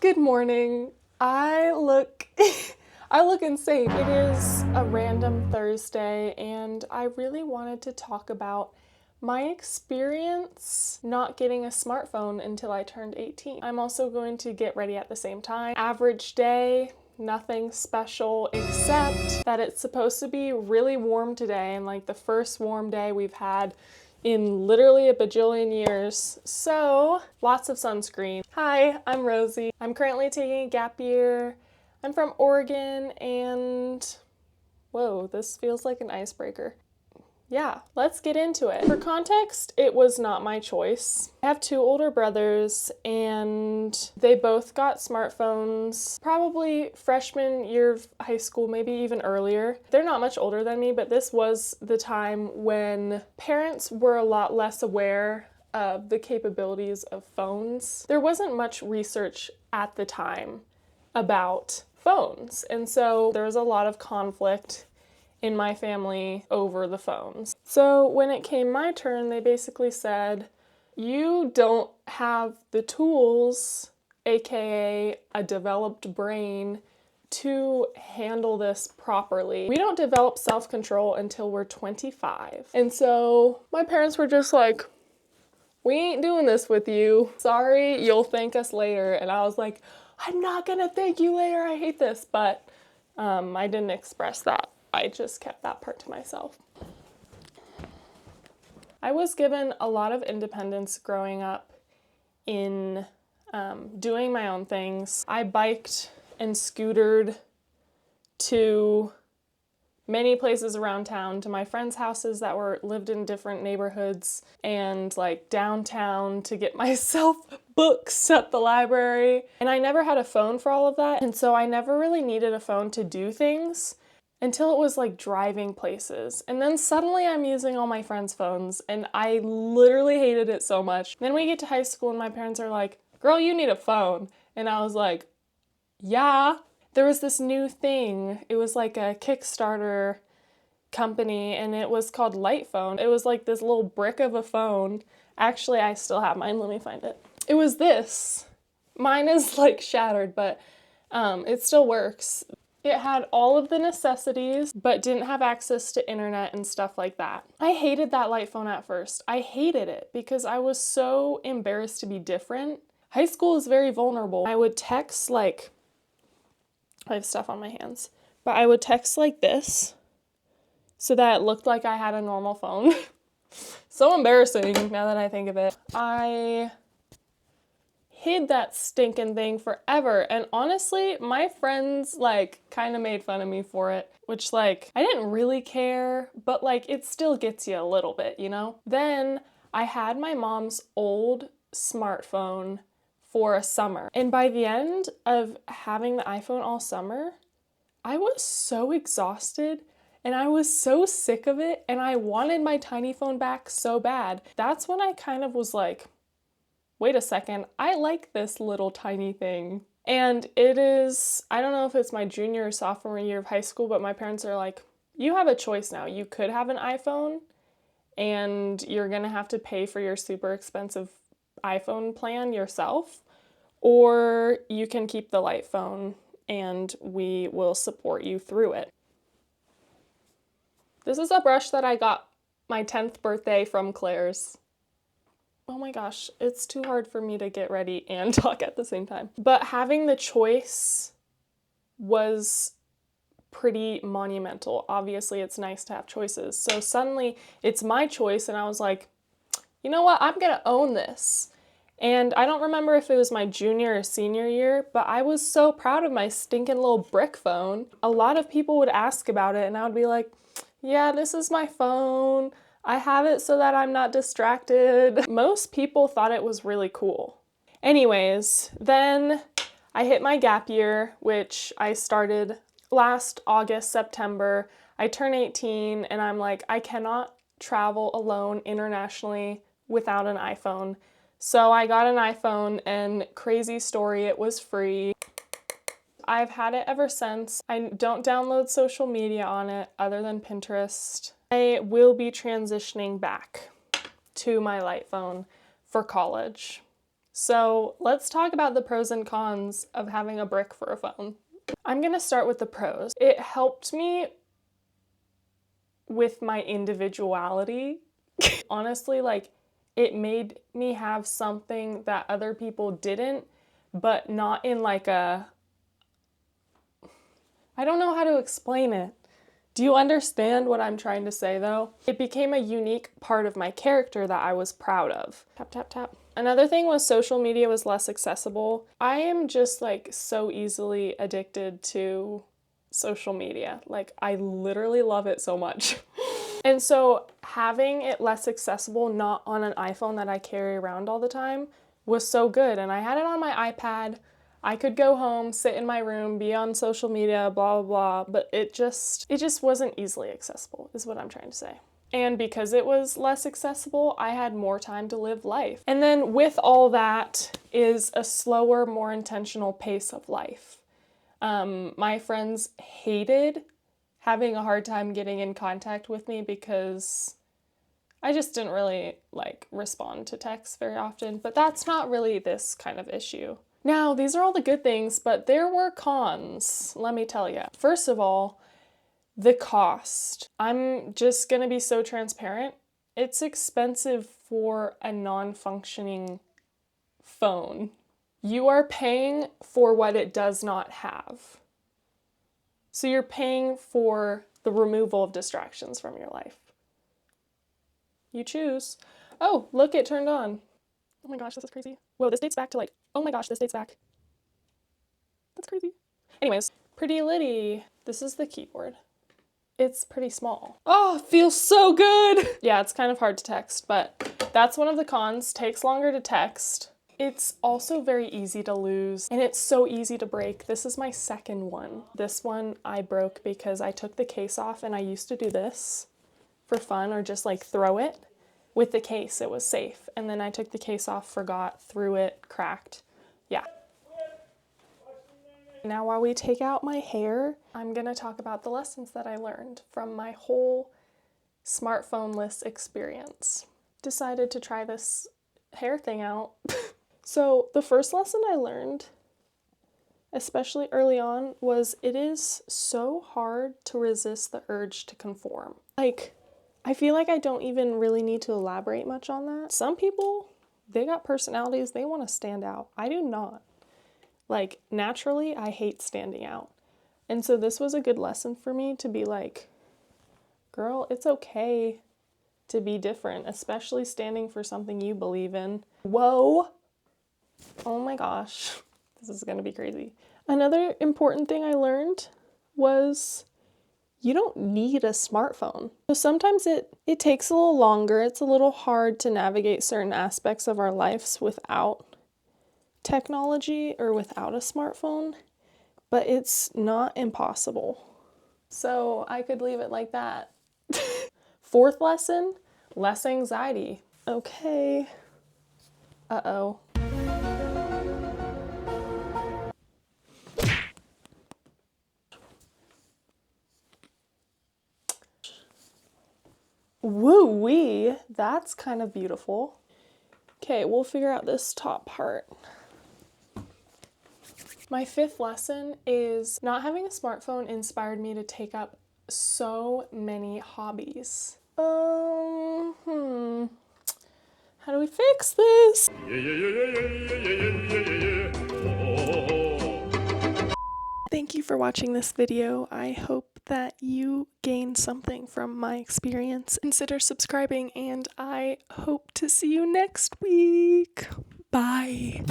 Good morning. I look I look insane. It is a random Thursday and I really wanted to talk about my experience not getting a smartphone until I turned 18. I'm also going to get ready at the same time. Average day, nothing special except that it's supposed to be really warm today and like the first warm day we've had in literally a bajillion years. So, lots of sunscreen. Hi, I'm Rosie. I'm currently taking a gap year. I'm from Oregon and whoa, this feels like an icebreaker. Yeah, let's get into it. For context, it was not my choice. I have two older brothers and they both got smartphones probably freshman year of high school, maybe even earlier. They're not much older than me, but this was the time when parents were a lot less aware of the capabilities of phones. There wasn't much research at the time about phones, and so there was a lot of conflict in my family over the phones. So when it came my turn, they basically said, you don't have the tools, aka a developed brain, to handle this properly. We don't develop self-control until we're 25. And so my parents were just like, we ain't doing this with you. Sorry, you'll thank us later. And I was like, I'm not gonna thank you later, I hate this. But I didn't express that. I just kept that part to myself. I was given a lot of independence growing up in doing my own things. I biked and scootered to many places around town, to my friends' houses that lived in different neighborhoods, and like downtown to get myself books at the library. And I never had a phone for all of that, and so I never really needed a phone to do things until it was like driving places. And then suddenly I'm using all my friends' phones and I literally hated it so much. Then we get to high school and my parents are like, girl, you need a phone. And I was like, yeah. There was this new thing. It was like a Kickstarter company and it was called Light Phone. It was like this little brick of a phone. Actually, I still have mine. Let me find it. It was this. Mine is like shattered, but it still works. It had all of the necessities, but didn't have access to internet and stuff like that. I hated that light phone at first. I hated it because I was so embarrassed to be different. High school is very vulnerable. I would text like, I have stuff on my hands, but I would text like this so that it looked like I had a normal phone. So embarrassing now that I think of it. I hid that stinking thing forever, and honestly my friends like kind of made fun of me for it, which like I didn't really care, but like it still gets you a little bit, you know. Then I had my mom's old smartphone for a summer, and by the end of having the iPhone all summer I was so exhausted and I was so sick of it and I wanted my tiny phone back so bad. That's when I kind of was like, wait a second, I like this little tiny thing. And it is, I don't know if it's my junior or sophomore year of high school, but my parents are like, you have a choice now. You could have an iPhone and you're gonna have to pay for your super expensive iPhone plan yourself, or you can keep the light phone and we will support you through it. This is a brush that I got my 10th birthday from Claire's. Oh my gosh, it's too hard for me to get ready and talk at the same time. But having the choice was pretty monumental. Obviously, it's nice to have choices. So suddenly it's my choice and I was like, you know what, I'm gonna own this. And I don't remember if it was my junior or senior year, but I was so proud of my stinking little brick phone. A lot of people would ask about it and I would be like, yeah, this is my phone. I have it so that I'm not distracted. Most people thought it was really cool. Anyways, then I hit my gap year, which I started last August, September. I turned 18 and I'm like, I cannot travel alone internationally without an iPhone. So I got an iPhone and crazy story, it was free. I've had it ever since. I don't download social media on it other than Pinterest. I will be transitioning back to my light phone for college. So let's talk about the pros and cons of having a brick for a phone. I'm gonna start with the pros. It helped me with my individuality. Honestly, like, it made me have something that other people didn't, but not in like a, I don't know how to explain it. Do you understand what I'm trying to say though? It became a unique part of my character that I was proud of. Tap, tap, tap. Another thing was social media was less accessible. I am just like so easily addicted to social media. Like, I literally love it so much. And so having it less accessible, not on an iPhone that I carry around all the time, was so good. And I had it on my iPad. I could go home, sit in my room, be on social media, blah, blah, blah, but it just wasn't easily accessible, is what I'm trying to say. And because it was less accessible, I had more time to live life. And then with all that is a slower, more intentional pace of life. My friends hated having a hard time getting in contact with me because I just didn't really like respond to texts very often, but that's not really this kind of issue. Now, these are all the good things, but there were cons, let me tell you. First of all, the cost. I'm just gonna be so transparent. It's expensive for a non-functioning phone. You are paying for what it does not have. So you're paying for the removal of distractions from your life. You choose. Oh, look, it turned on. Oh my gosh, this is crazy. Whoa, this dates back to like, oh my gosh, this dates back. That's crazy. Anyways, pretty litty. This is the keyboard. It's pretty small. Oh, it feels so good. Yeah, it's kind of hard to text, but that's one of the cons. Takes longer to text. It's also very easy to lose, and it's so easy to break. This is my second one. This one I broke because I took the case off, and I used to do this for fun or just like throw it. With the case, it was safe. And then I took the case off, forgot, threw it, cracked. Yeah. Now while we take out my hair, I'm gonna talk about the lessons that I learned from my whole smartphone-less experience. Decided to try this hair thing out. So the first lesson I learned, especially early on, was it is so hard to resist the urge to conform. Like, I feel like I don't even really need to elaborate much on that. Some people, they got personalities, they want to stand out. I do not. Like, naturally, I hate standing out. And so this was a good lesson for me to be like, girl, it's okay to be different, especially standing for something you believe in. Whoa. Oh my gosh. This is going to be crazy. Another important thing I learned was you don't need a smartphone. So sometimes it takes a little longer. It's a little hard to navigate certain aspects of our lives without technology or without a smartphone, but it's not impossible. So I could leave it like that. Fourth lesson, less anxiety. Okay. Uh-oh. Woo-wee, that's kind of beautiful. Okay, we'll figure out this top part. My fifth lesson is not having a smartphone inspired me to take up so many hobbies. How do we fix this? Thank you for watching this video. I hope that you gained something from my experience. Consider subscribing, and I hope to see you next week. Bye.